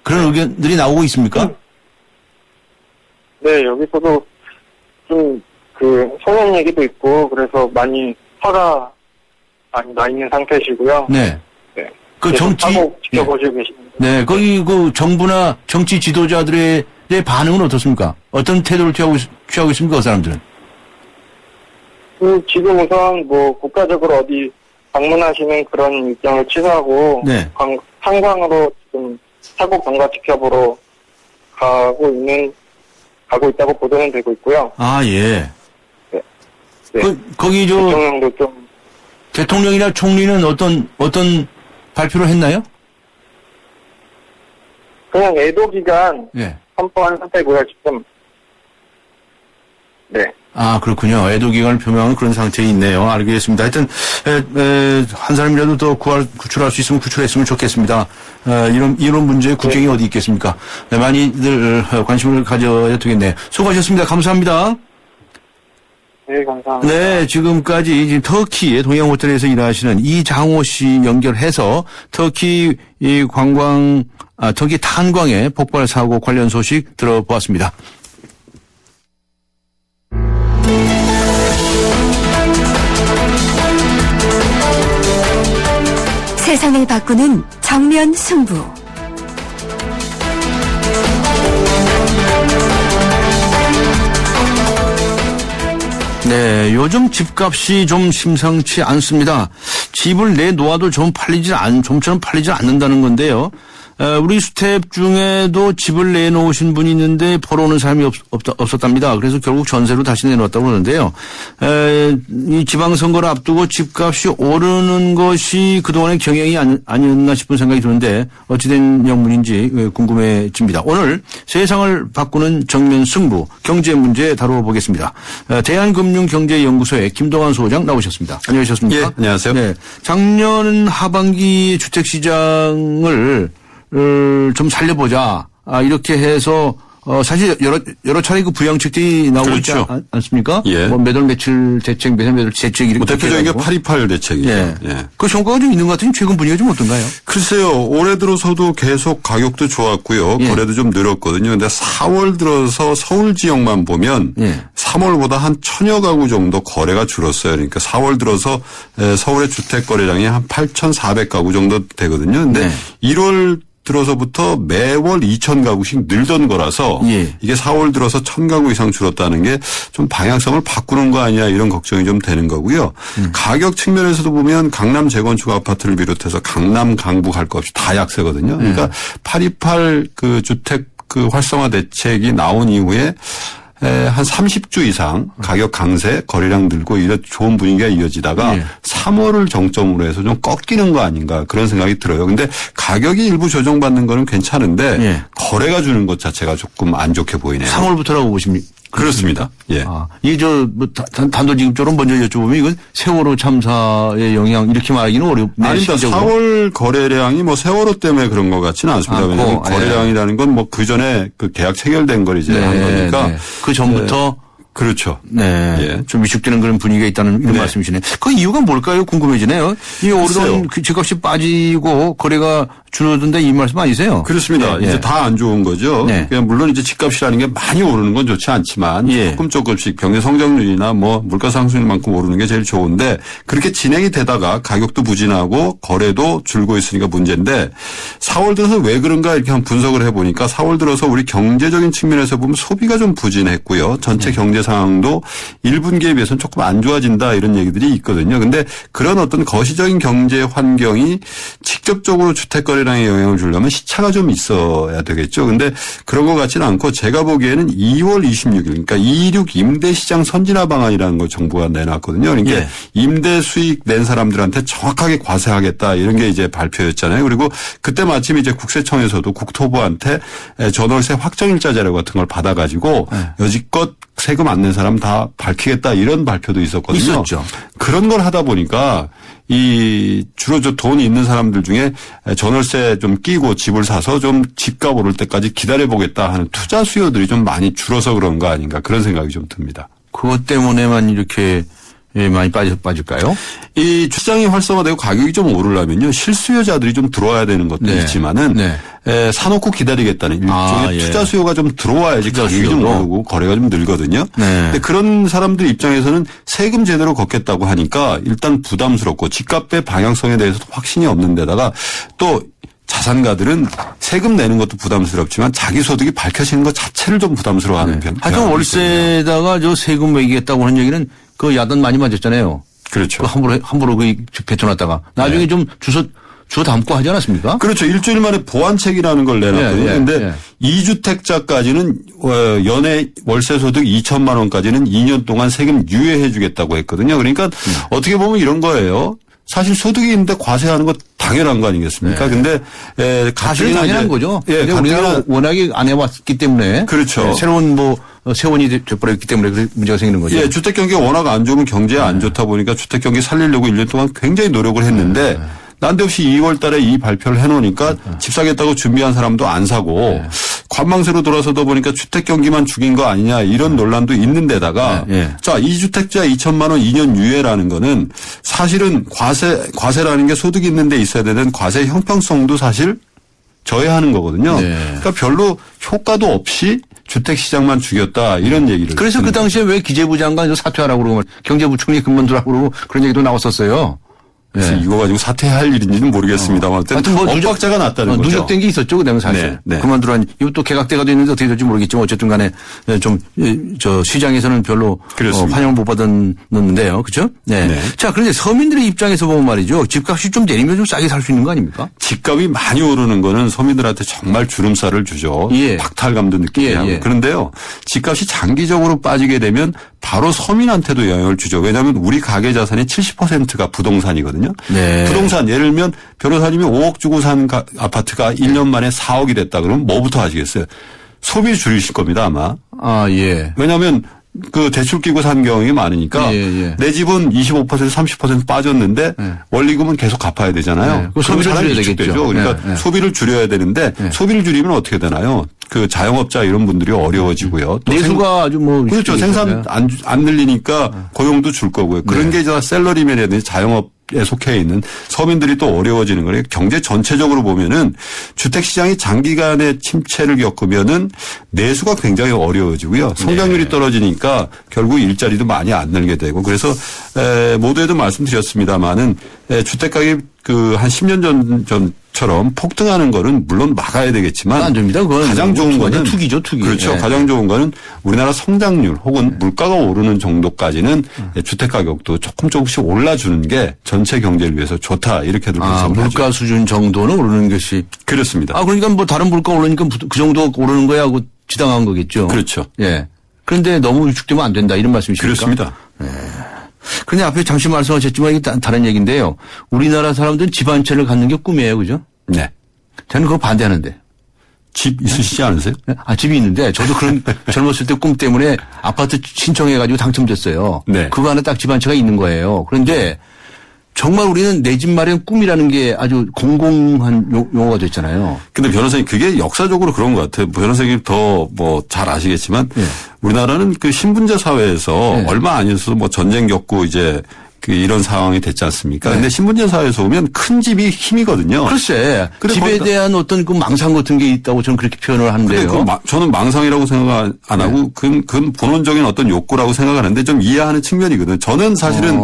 그런 의견들이 나오고 있습니까? 네, 여기서도 좀 소년 얘기도 있고 그래서 많이 화가 많이 나 있는 상태시고요. 네. 네. 그 정치 지켜보시고 계십니다. 네, 거기 그 정부나 정치 지도자들의 반응은 어떻습니까? 어떤 태도를 취하고 있습니까, 그 사람들은? 지금 우선 국가적으로 어디 방문하시는 그런 일정을 취소하고 네. 한강으로 지금 사고 경과 지켜보러 가고 있다고 보도는 되고 있고요. 아, 예. 네. 네. 거기 대통령도 좀 대통령이나 총리는 어떤 발표를 했나요? 그냥 애도 기간 선포한 상태고요, 지금. 네. 아, 그렇군요. 애도 기간을 표명한 그런 상태에 있네요. 알겠습니다. 하여튼, 한 사람이라도 더 구출할 수 있으면 구출했으면 좋겠습니다. 이런 문제에 국경이 어디 있겠습니까? 네, 많이들 관심을 가져야 되겠네요. 수고하셨습니다. 감사합니다. 네, 감사합니다. 네, 지금까지 지금 터키의 동양 호텔에서 일하시는 이장호 씨 연결해서 터키 터키 탄광의 폭발 사고 관련 소식 들어보았습니다. 세상을 바꾸는 정면 승부. 네, 요즘 집값이 좀 심상치 않습니다. 집을 내놓아도 좀처럼 팔리질 않는다는 건데요. 우리 스텝 중에도 집을 내놓으신 분이 있는데 보러 오는 사람이 없었답니다. 그래서 결국 전세로 다시 내놓았다고 그러는데요. 이 지방선거를 앞두고 집값이 오르는 것이 그동안의 경향이 아니었나 싶은 생각이 드는데 어찌된 영문인지 궁금해집니다. 오늘 세상을 바꾸는 정면 승부 경제 문제 다뤄보겠습니다. 대한금융경제연구소의 김동환 소장 나오셨습니다. 안녕하셨습니까? 예, 안녕하세요. 네, 작년 하반기 주택시장을 좀 살려보자. 이렇게 해서, 사실 여러 차례 그 부양책들이 나오고 그렇죠. 있지 않습니까? 예. 매달 매출 대책, 매달 대책 이렇게. 대표적인 게 828 대책이죠. 예. 예. 그 성과가 좀 있는 것 같으니 최근 분위기가 좀 어떤가요? 글쎄요, 올해 들어서도 계속 가격도 좋았고요. 거래도 좀 늘었거든요. 근데 4월 들어서 서울 지역만 보면 3월보다 한 1000여 가구 정도 거래가 줄었어요. 그러니까 4월 들어서 서울의 주택 거래량이 한 8,400가구 정도 되거든요. 근데 1월 들어서부터 매월 2,000가구씩 늘던 거라서 이게 4월 들어서 1,000가구 이상 줄었다는 게 좀 방향성을 바꾸는 거 아니야 이런 걱정이 좀 되는 거고요. 가격 측면에서도 보면 강남 재건축 아파트를 비롯해서 강남 강북 할 것 없이 다 약세거든요. 그러니까 828 그 주택 그 활성화 대책이 나온 이후에 한 30주 이상 가격 강세, 거래량 늘고 이런 좋은 분위기가 이어지다가 3월을 정점으로 해서 좀 꺾이는 거 아닌가 그런 생각이 들어요. 근데 가격이 일부 조정받는 거는 괜찮은데 거래가 주는 것 자체가 조금 안 좋게 보이네요. 3월부터라고 보십니까? 그렇습니다. 예. 단도직입적으로 먼저 여쭤보면 이건 세월호 참사의 영향 이렇게 말하기는 어렵네요. 아닙니다. 4월 거래량이 세월호 때문에 그런 것 같지는 않습니다. 왜냐하면 거래량이라는 건 그 전에 그 계약 체결된 걸 이제 한 거니까. 그 전부터. 그렇죠. 네. 예. 좀 위축되는 그런 분위기가 있다는 이런 말씀이시네요. 그 이유가 뭘까요? 궁금해지네요. 이 오르던 그 집값이 빠지고 거래가 줄어든다 이 말씀 아니세요? 그렇습니다. 이제 다 안 좋은 거죠. 그냥 물론 이제 집값이라는 게 많이 오르는 건 좋지 않지만 조금씩 경제 성장률이나 물가 상승률만큼 오르는 게 제일 좋은데 그렇게 진행이 되다가 가격도 부진하고 거래도 줄고 있으니까 문제인데 4월 들어서 왜 그런가 이렇게 한번 분석을 해보니까 4월 들어서 우리 경제적인 측면에서 보면 소비가 좀 부진했고요. 전체 경제 상황도 1분기에 비해서는 조금 안 좋아진다 이런 얘기들이 있거든요. 근데 그런 어떤 거시적인 경제 환경이 직접적으로 주택 거래량에 영향을 주려면 시차가 좀 있어야 되겠죠. 근데 그런 것 같지는 않고 제가 보기에는 2월 26일 그러니까 2.26 임대시장 선진화 방안이라는 걸 정부가 내놨거든요. 그러니까 임대 수익 낸 사람들한테 정확하게 과세하겠다 이런 게 이제 발표였잖아요. 그리고 그때 마침 이제 국세청에서도 국토부한테 전월세 확정일자 자료 같은 걸 받아가지고 여지껏 세금 안 안 낸 사람 다 밝히겠다 이런 발표도 있었거든요. 있었죠. 그런 걸 하다 보니까 주로 돈이 있는 사람들 중에 전월세 좀 끼고 집을 사서 좀 집값 오를 때까지 기다려보겠다 하는 투자 수요들이 좀 많이 줄어서 그런 거 아닌가 그런 생각이 좀 듭니다. 그것 때문에만 이렇게 많이 빠질까요? 이 시장이 활성화되고 가격이 좀 오르려면요. 실수요자들이 좀 들어와야 되는 것도 네. 있지만은 네. 사놓고 기다리겠다는 일종의 투자 수요가 좀 들어와야지 가격이 좀 오르고 거래가 좀 늘거든요. 네. 근데 그런 사람들 입장에서는 세금 제대로 걷겠다고 하니까 일단 부담스럽고 집값의 방향성에 대해서도 확신이 없는 데다가 또 자산가들은 세금 내는 것도 부담스럽지만 자기 소득이 밝혀지는 것 자체를 좀 부담스러워하는 편. 하여튼 월세에다가 저 세금 매기겠다고 하는 얘기는 그 야단 많이 맞았잖아요. 그렇죠. 그 함부로 그 뱉어놨다가 나중에 좀 주워 담고 하지 않았습니까? 그렇죠. 일주일 만에 보완책이라는 걸 내놨거든요. 그런데 2주택자까지는 연애 월세 소득 2천만 원까지는 2년 동안 세금 유예해 주겠다고 했거든요. 그러니까 어떻게 보면 이런 거예요. 사실 소득이 있는데 과세하는 거 당연한 거 아니겠습니까? 근데 사실은 당연한 거죠. 예, 근데 우리가 워낙에 안 해왔기 때문에 그렇죠. 새로운 세원이 돼버렸기 때문에 그 문제가 생기는 거죠. 예, 주택 경기가 워낙 안 좋으면 경제에 안 좋다 보니까 주택 경기 살리려고 1년 동안 굉장히 노력을 했는데 난데없이 2월 달에 이 발표를 해놓으니까 집 사겠다고 준비한 사람도 안 사고 관망세로 돌아서다 보니까 주택 경기만 죽인 거 아니냐 이런 논란도 있는 데다가 자, 2주택자 2천만 원 2년 유예라는 거는 사실은 과세라는 게 소득이 있는 데 있어야 되는 과세 형평성도 사실 저해하는 거거든요. 그러니까 별로 효과도 없이 주택시장만 죽였다 이런 얘기를. 그래서 그 당시에 왜 기재부 장관 사퇴하라고 그러고 경제부총리 그만두라고 그러고 그런 얘기도 나왔었어요. 그래서 이거 가지고 사퇴할 일인지는 모르겠습니다만 하여튼 엇박자가 났다는 거죠. 누적된 게 있었죠. 그다음에 사실. 그만두라니 이것도 개각대가도 있는데 어떻게 될지 모르겠지만 어쨌든 간에 좀 시장에서는 별로 환영을 못 받았는데요. 그렇죠? 네. 자, 그런데 서민들의 입장에서 보면 말이죠. 집값이 좀 내리면 좀 싸게 살 수 있는 거 아닙니까? 집값이 많이 오르는 거는 서민들한테 정말 주름살을 주죠. 박탈감도 느끼게 하고. 그런데요. 집값이 장기적으로 빠지게 되면 바로 서민한테도 영향을 주죠. 왜냐하면 우리 가계 자산의 70%가 부동산이거든요. 부동산 예를 들면 변호사님이 5억 주고 산 아파트가 1년 만에 4억이 됐다 그러면 뭐부터 하시겠어요? 소비를 줄이실 겁니다 아마. 왜냐하면 그 대출 끼고 산 경우가 많으니까 내 집은 25% 30% 빠졌는데 원리금은 계속 갚아야 되잖아요. 소비를 줄여야 되겠죠. 그러니까 소비를 줄여야 되는데 소비를 줄이면 어떻게 되나요? 그 자영업자 이런 분들이 어려워지고요. 또 내수가 아주 그렇죠. 생산 안 늘리니까 고용도 줄 거고요. 그런 게 이제 셀러리맨이라든지 자영업에 속해 있는 서민들이 또 어려워지는 거예요. 경제 전체적으로 보면은 주택 시장이 장기간의 침체를 겪으면은 내수가 굉장히 어려워지고요. 성장률이 떨어지니까 결국 일자리도 많이 안 늘게 되고 그래서 모두에도 말씀드렸습니다마는 주택 가격이 한 10년 전처럼 폭등하는 거는 물론 막아야 되겠지만 안 됩니다. 그건 가장 좋은 거는 투기죠, 투기. 그렇죠. 가장 좋은 거는 우리나라 성장률 혹은 물가가 오르는 정도까지는 주택 가격도 조금씩 올라주는 게 전체 경제를 위해서 좋다 이렇게들 분석을 하죠. 물가 수준 정도는 오르는 것이 그렇습니다. 그러니까 뭐 다른 물가 오르니까 그 정도 오르는 거야 하고 지당한 거겠죠. 그렇죠. 그런데 너무 위축되면 안 된다 이런 말씀이십니까? 그렇습니다. 그런데 앞에 잠시 말씀하셨지만 이게 다른 얘기인데요. 우리나라 사람들은 집 한 채를 갖는 게 꿈이에요. 그죠? 네. 저는 그거 반대하는데. 집 있으시지 않으세요? 집이 있는데 저도 그런 젊었을 때 꿈 때문에 아파트 신청해가지고 당첨됐어요. 그거 안에 딱 집 한 채가 있는 거예요. 그런데 정말 우리는 내 집 마련 꿈이라는 게 아주 공공한 용어가 됐잖아요. 근데 변호사님 그게 역사적으로 그런 것 같아요. 변호사님 더 잘 아시겠지만 우리나라는 그 신분제 사회에서 얼마 안 있어서 전쟁 겪고 이제 이런 상황이 됐지 않습니까? 근데 신분제 사회에서 오면 큰 집이 힘이거든요. 글쎄. 집에 대한 어떤 그 망상 같은 게 있다고 저는 그렇게 표현을 하는데요. 저는 망상이라고 생각 안 하고 그건 본원적인 어떤 욕구라고 생각하는데 좀 이해하는 측면이거든요. 저는 사실은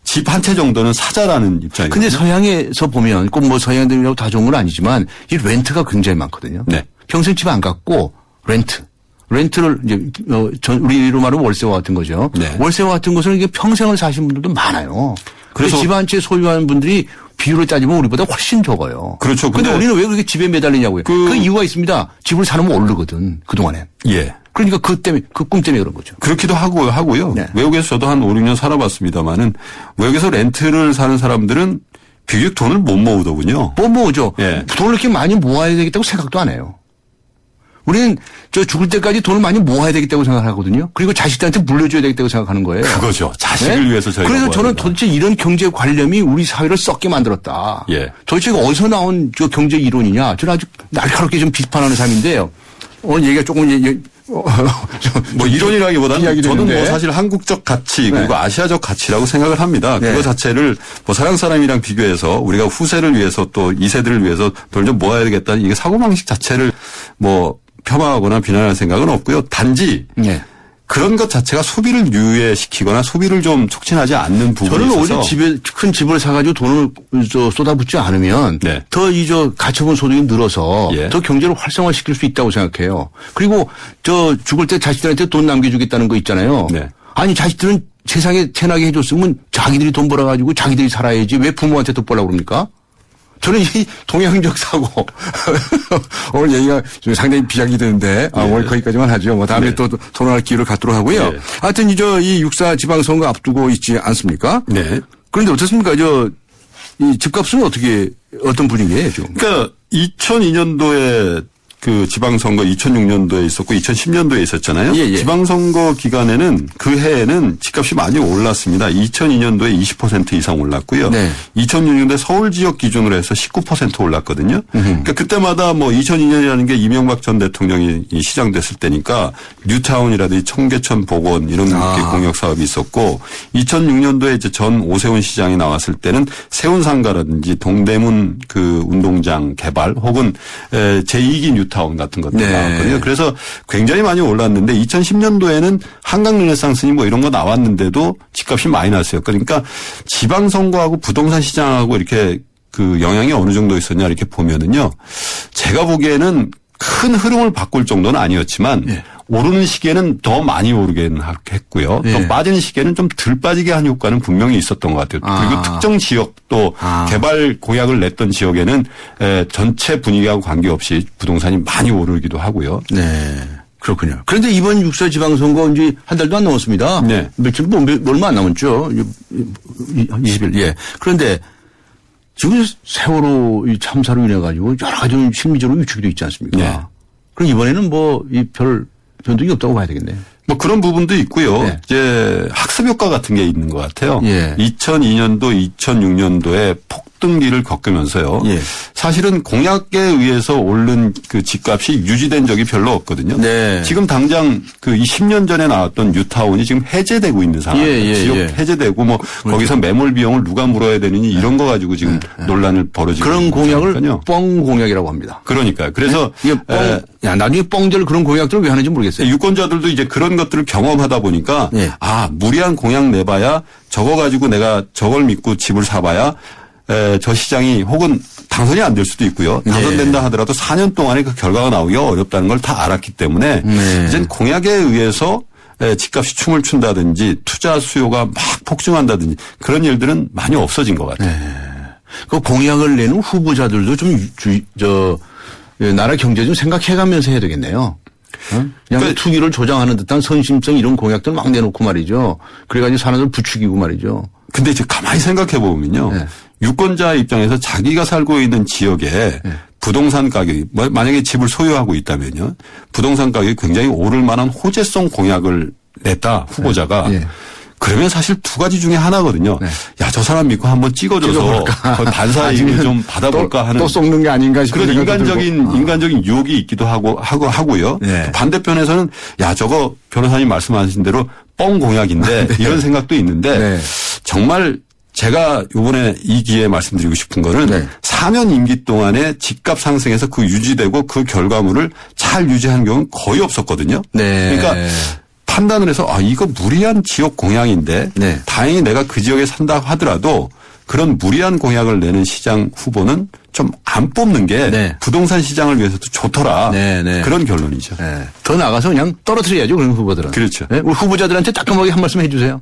집 한 채 정도는 사자라는 입장이거든요. 근데 서양에서 보면 꼭 뭐 서양들이라고 다 좋은 건 아니지만 이 렌트가 굉장히 많거든요. 평생 집 안 갖고 렌트를 이제 우리로 말하면 월세와 같은 거죠. 월세와 같은 것은 이게 평생을 사신 분들도 많아요. 그래서 집 한 채 소유하는 분들이 비율을 따지면 우리보다 훨씬 적어요. 그렇죠. 근데 우리는 왜 그렇게 집에 매달리냐고요. 그 이유가 있습니다. 집을 사놓으면 오르거든 그동안엔. 그러니까 그 꿈 때문에 그런 거죠. 그렇기도 하고요. 외국에서 저도 한 5, 6년 살아봤습니다만은 외국에서 렌트를 사는 사람들은 비교적 돈을 못 모으더군요. 못 모으죠. 돈을 이렇게 많이 모아야 되겠다고 생각도 안 해요. 우리는 저 죽을 때까지 돈을 많이 모아야 되겠다고 생각하거든요. 그리고 자식들한테 물려줘야 되겠다고 생각하는 거예요. 그거죠. 자식을 위해서 저희가. 그래서 저는 된다. 도대체 이런 경제 관념이 우리 사회를 썩게 만들었다. 예. 도대체 어디서 나온 저 경제 이론이냐. 저는 아주 날카롭게 좀 비판하는 사람인데요. 오늘 얘기가 조금 뭐 이론이라기보다는 저는 뭐 사실 한국적 가치 그리고 네. 아시아적 가치라고 생각을 합니다. 네. 그거 자체를 뭐 서양 사람이랑 비교해서 우리가 후세를 위해서 또 2세들을 위해서 돈을 좀 모아야 되겠다는 이게 사고방식 자체를 뭐 폄하하거나 비난할 생각은 없고요. 단지 네. 그런 것 자체가 소비를 유예시키거나 소비를 좀 촉진하지 않는 부분이 저는 있어서 오히려 큰 집을 사가지고 돈을 쏟아붓지 않으면 네. 더 가처분 소득이 늘어서 예. 더 경제를 활성화시킬 수 있다고 생각해요. 그리고 저 죽을 때 자식들한테 돈 남겨주겠다는 거 있잖아요. 네. 아니 자식들은 세상에 태어나게 해줬으면 자기들이 돈 벌어가지고 자기들이 살아야지 왜 부모한테 돈 벌라고 그럽니까? 저는 이 동양적 사고 오늘 얘기가 좀 상당히 비약이 되는데 오늘 거기까지만 하죠. 뭐 다음에 또 토론할 기회를 갖도록 하고요. 하여튼 이 육사 지방선거 앞두고 있지 않습니까? 네. 그런데 어떻습니까? 이 집값은 어떤 분위기예요, 지금? 그러니까 2002년도에 그 지방선거 2006년도에 있었고 2010년도에 있었잖아요. 예. 지방선거 기간에는 그 해에는 집값이 많이 올랐습니다. 2002년도에 20% 이상 올랐고요. 네. 2006년도에 서울 지역 기준으로 해서 19% 올랐거든요. 그러니까 그때마다 뭐 2002년이라는 게 이명박 전 대통령이 시장됐을 때니까 뉴타운이라든지 청계천 복원 이런 게 공약 사업이 있었고 2006년도에 이제 전 오세훈 시장이 나왔을 때는 세운상가라든지 동대문 그 운동장 개발 혹은 제2기 뉴타운 같은 것들 나왔거든요. 그래서 굉장히 많이 올랐는데 2010년도에는 한강 르네상스니 뭐 이런 거 나왔는데도 집값이 많이 났어요. 그러니까 지방선거하고 부동산 시장하고 이렇게 그 영향이 어느 정도 있었냐 이렇게 보면은요. 제가 보기에는 큰 흐름을 바꿀 정도는 아니었지만 오르는 시기에는 더 많이 오르긴 했고요. 또 빠지는 시기에는 좀 덜 빠지게 한 효과는 분명히 있었던 것 같아요. 그리고 특정 지역 또 개발 공약을 냈던 지역에는 전체 분위기하고 관계없이 부동산이 많이 오르기도 하고요. 네. 그렇군요. 그런데 이번 육사 지방선거 이제 한 달도 안 남았습니다. 네. 며칠, 얼마 안 남았죠. 20일. 예. 그런데 지금 세월호 이 참사로 인해 가지고 여러 가지 심리적으로 위축이 돼 있지 않습니까? 네. 그럼 이번에는 이 별 변동이 없다고 봐야 되겠네요. 뭐 그런 부분도 있고요. 네. 이제 학습 효과 같은 게 있는 것 같아요. 예. 2002년도, 2006년도에 폭등기를 겪으면서요. 예. 사실은 공약에 의해서 오른 그 집값이 유지된 적이 별로 없거든요. 네. 지금 당장 그 10년 전에 나왔던 뉴타운이 지금 해제되고 있는 상황이에요. 지역 해제되고 뭐 거기서 매몰 비용을 누가 물어야 되느니 이런 거 가지고 지금 논란을 벌어지고 그런 있는 공약을 거니까요. 뻥 공약이라고 합니다. 그러니까요. 그래서 이게 나중에 뻥들 그런 공약들을 왜 하는지 모르겠어요. 유권자들도 이제 그런 것들을 경험하다 보니까 무리한 공약 내봐야 저거 가지고 내가 저걸 믿고 집을 사봐야 저 시장이 혹은 당선이 안 될 수도 있고요. 당선된다 하더라도 4년 동안에 그 결과가 나오기가 어렵다는 걸 다 알았기 때문에 이젠 공약에 의해서 집값이 춤을 춘다든지 투자 수요가 막 폭증한다든지 그런 일들은 많이 없어진 것 같아요. 그 공약을 내는 후보자들도 좀 나라 경제 좀 생각해가면서 해야 되겠네요. 그냥 투기를 조장하는 듯한 선심성 이런 공약들 막 내놓고 말이죠. 그래가지고 사람들 부추기고 말이죠. 근데 이제 가만히 생각해 보면요. 유권자 입장에서 자기가 살고 있는 지역에 부동산 가격이 만약에 집을 소유하고 있다면요. 부동산 가격이 굉장히 오를 만한 호재성 공약을 냈다 후보자가. 그러면 사실 두 가지 중에 하나거든요. 야, 저 사람 믿고 한번 찍어줘서 반사이익을 좀 받아볼까 하는. 또 썩는 게 아닌가 싶은 그런 인간적인 유혹이 있기도 하고요. 또 반대편에서는 야, 저거 변호사님 말씀하신 대로 뻥 공약인데 이런 생각도 있는데 정말 제가 이번에 이 기회에 말씀드리고 싶은 거는 4년 임기 동안에 집값 상승해서 그 유지되고 그 결과물을 잘 유지한 경우는 거의 없었거든요. 그러니까 판단을 해서 이거 무리한 지역 공약인데 다행히 내가 그 지역에 산다 하더라도 그런 무리한 공약을 내는 시장 후보는 좀 안 뽑는 게 부동산 시장을 위해서도 좋더라. 그런 결론이죠. 더 나가서 그냥 떨어뜨려야죠. 그런 후보들은. 그렇죠. 우리 후보자들한테 따끔하게 한 말씀 해주세요.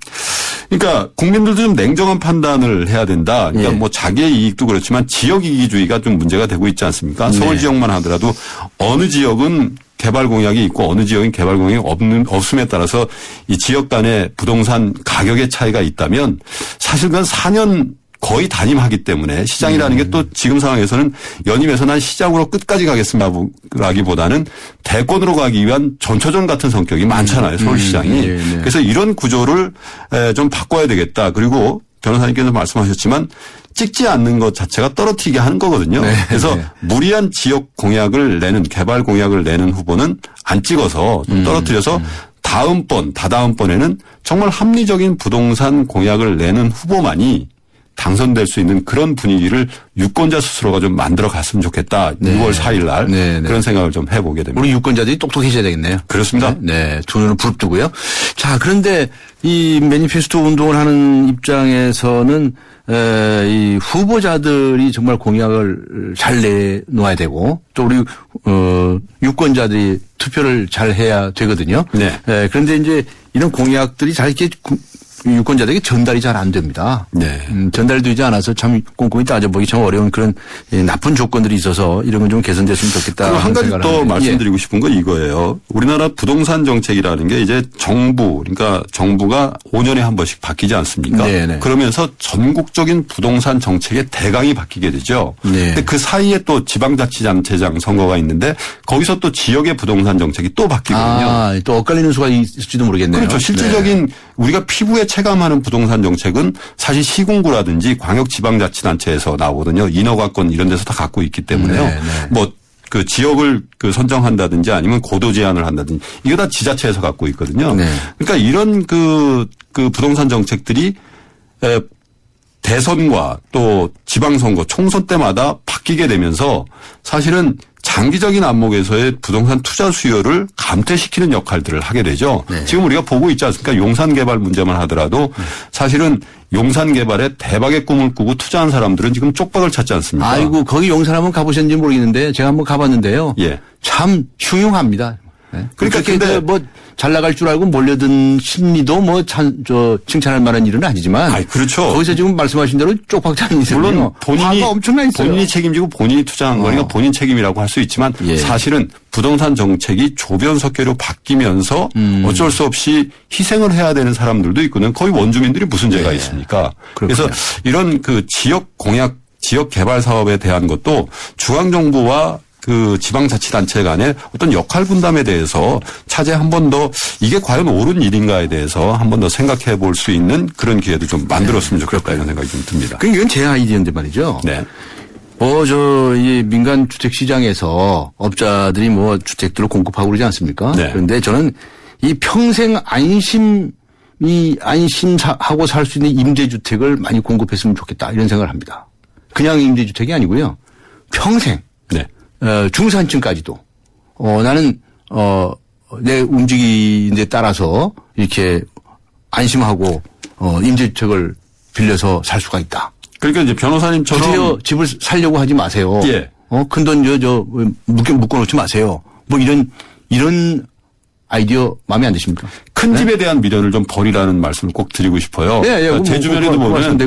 그러니까 국민들도 좀 냉정한 판단을 해야 된다. 그러니까 뭐 자기의 이익도 그렇지만 지역 이기주의가 좀 문제가 되고 있지 않습니까? 서울 지역만 하더라도 어느 지역은 개발 공약이 있고 어느 지역은 개발 공약이 없음에 따라서 이 지역 간의 부동산 가격의 차이가 있다면 사실 그건 4년 거의 단임하기 때문에 시장이라는 게 또 지금 상황에서는 연임해서 난 시장으로 끝까지 가겠습니다라기보다는 대권으로 가기 위한 전초전 같은 성격이 많잖아요. 서울시장이. 그래서 이런 구조를 좀 바꿔야 되겠다. 그리고 변호사님께서 말씀하셨지만 찍지 않는 것 자체가 떨어뜨리게 하는 거거든요. 그래서 무리한 지역 공약을 내는 개발 공약을 내는 후보는 안 찍어서 좀 떨어뜨려서 다음번 다다음번에는 정말 합리적인 부동산 공약을 내는 후보만이 당선될 수 있는 그런 분위기를 유권자 스스로가 좀 만들어 갔으면 좋겠다. 6월 4일 날 그런 생각을 좀 해보게 됩니다. 우리 유권자들이 똑똑해져야 되겠네요. 그렇습니다. 네. 두 눈을 부릅뜨고요. 자, 그런데 이 매니페스토 운동을 하는 입장에서는 이 후보자들이 정말 공약을 잘 내놓아야 되고 또 우리 유권자들이 투표를 잘 해야 되거든요. 네. 그런데 이제 이런 공약들이 잘 이렇게 유권자들에게 전달이 잘 안 됩니다. 네. 전달되지 않아서 참 꼼꼼히 따져보기 참 어려운 그런 나쁜 조건들이 있어서 이런 건 좀 개선됐으면 좋겠다. 그리고 한 가지 또 말씀드리고 싶은 건 이거예요. 우리나라 부동산 정책이라는 게 이제 그러니까 정부가 5년에 한 번씩 바뀌지 않습니까? 네네. 그러면서 전국적인 부동산 정책의 대강이 바뀌게 되죠. 네. 근데 그 사이에 또 지방자치단체장 선거가 있는데 거기서 또 지역의 부동산 정책이 또 바뀌거든요. 또 엇갈리는 수가 있을지도 모르겠네요. 그렇죠. 실질적인 우리가 피부에 체감하는 부동산 정책은 사실 시군구라든지 광역지방자치단체에서 나오거든요. 인허가권 이런 데서 다 갖고 있기 때문에요. 뭐 그 지역을 선정한다든지 아니면 고도 제한을 한다든지 이거 다 지자체에서 갖고 있거든요. 그러니까 이런 그 부동산 정책들이 대선과 또 지방선거 총선 때마다 바뀌게 되면서 사실은 장기적인 안목에서의 부동산 투자 수요를 감퇴시키는 역할들을 하게 되죠. 지금 우리가 보고 있지 않습니까? 용산 개발 문제만 하더라도 사실은 용산 개발에 대박의 꿈을 꾸고 투자한 사람들은 지금 쪽박을 찾지 않습니까? 아이고 거기 용산 한번 가보셨는지 모르겠는데 제가 한번 가봤는데요. 참 흉흉합니다. 그러니까 근데 뭐 잘 나갈 줄 알고 몰려든 심리도 뭐 칭찬할 만한 일은 아니지만. 그렇죠. 거기서 지금 말씀하신 대로 쪽박자는 있어요. 물론 본인이 책임지고 본인이 투자한 거니까 본인 책임이라고 할 수 있지만 사실은 부동산 정책이 조변석계로 바뀌면서 어쩔 수 없이 희생을 해야 되는 사람들도 있거든요. 거의 원주민들이 무슨 죄가 있습니까? 그래서 이런 그 지역 공약, 지역 개발 사업에 대한 것도 중앙정부와 그 지방자치단체 간의 어떤 역할 분담에 대해서 차제 한 번 더 이게 과연 옳은 일인가에 대해서 한 번 더 생각해 볼 수 있는 그런 기회도 좀 만들었으면 좋겠다 이런 생각이 좀 듭니다. 그러니까 이건 제 아이디어인데 말이죠. 네. 이 민간 주택 시장에서 업자들이 뭐 주택들을 공급하고 그러지 않습니까? 네. 그런데 저는 이 평생 안심하고 살 수 있는 임대주택을 많이 공급했으면 좋겠다 이런 생각을 합니다. 그냥 임대주택이 아니고요. 평생. 네. 중산층까지도 나는 내 움직이는 데 따라서 이렇게 안심하고 임대주택을 빌려서 살 수가 있다. 그러니까 이제 변호사님처럼 드디어 집을 살려고 하지 마세요. 큰돈 묶어놓지 마세요. 뭐 이런 아이디어 마음에 안 드십니까? 큰 집에 대한 미련을 좀 버리라는 말씀을 꼭 드리고 싶어요. 제 주변에도 보면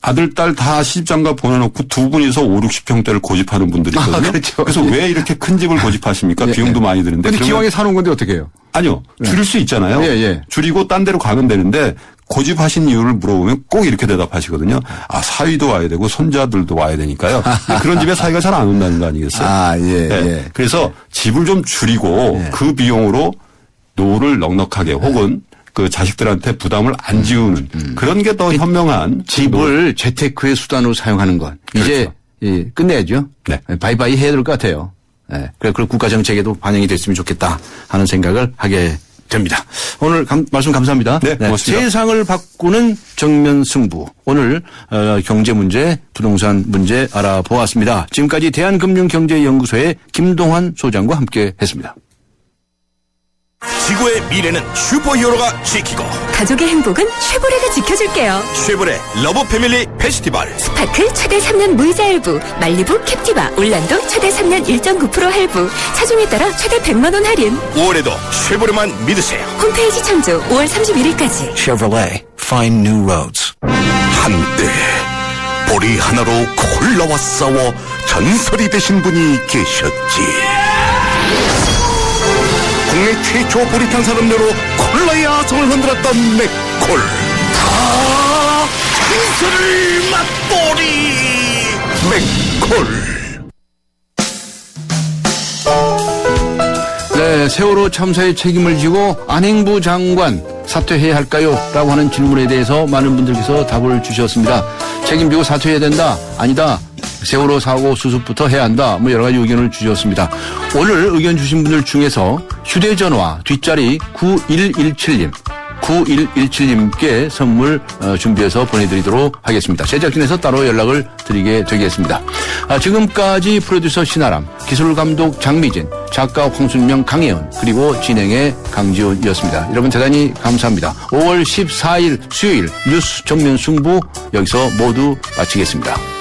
아들, 딸 다 시집장가 보내놓고 두 분이서 5, 60평대를 고집하는 분들이 있거든요. 그렇죠. 그래서 왜 이렇게 큰 집을 고집하십니까? 비용도 많이 드는데. 근데 기왕에 사놓은 건데 어떻게 해요? 아니요. 줄일 수 있잖아요. 줄이고 딴 데로 가면 되는데 고집하신 이유를 물어보면 꼭 이렇게 대답하시거든요. 사위도 와야 되고 손자들도 와야 되니까요. 그런 집에 사위가 잘 안 온다는 거 아니겠어요? 그래서 집을 좀 줄이고 그 비용으로 노를 넉넉하게 혹은 그 자식들한테 부담을 안 지우는 그런 게 더 현명한 집을 재테크의 수단으로 사용하는 건 이제 끝내야죠. 바이바이 해야 될 것 같아요. 그래 국가 정책에도 반영이 됐으면 좋겠다 하는 생각을 하게 됩니다. 오늘 말씀 감사합니다. 네, 고맙습니다. 세상을 바꾸는 정면 승부. 오늘 경제 문제, 부동산 문제 알아보았습니다. 지금까지 대한금융경제연구소의 김동환 소장과 함께했습니다. 지구의 미래는 슈퍼히어로가 지키고 가족의 행복은 쉐보레가 지켜줄게요. 쉐보레 러브 패밀리 페스티벌 스파클 최대 3년 무이자 할부, 말리부 캡티바 올란도 최대 3년 1.9% 할부, 차종에 따라 최대 100만원 할인. 올해도 쉐보레만 믿으세요. 홈페이지 참조 5월 31일까지. Chevrolet, find new roads. 한때 보리 하나로 콜라와 싸워 전설이 되신 분이 계셨지. 국내 최초 보리탄 산업료로 콜라의 아성을 흔들었던 맥콜. 맛을 맛보리 맥콜. 네, 세월호 참사의 책임을 지고 안행부 장관 사퇴해야 할까요? 라고 하는 질문에 대해서 많은 분들께서 답을 주셨습니다. 책임지고 사퇴해야 된다? 아니다. 세월호 사고 수습부터 해야 한다. 뭐 여러 가지 의견을 주셨습니다. 오늘 의견 주신 분들 중에서 휴대전화 뒷자리 9117님께 선물 준비해서 보내드리도록 하겠습니다. 제작진에서 따로 연락을 드리게 되겠습니다. 지금까지 프로듀서 신아람, 기술감독 장미진, 작가 황순명, 강혜연, 그리고 진행의 강지훈이었습니다. 여러분 대단히 감사합니다. 5월 14일 수요일 뉴스 정면 승부 여기서 모두 마치겠습니다.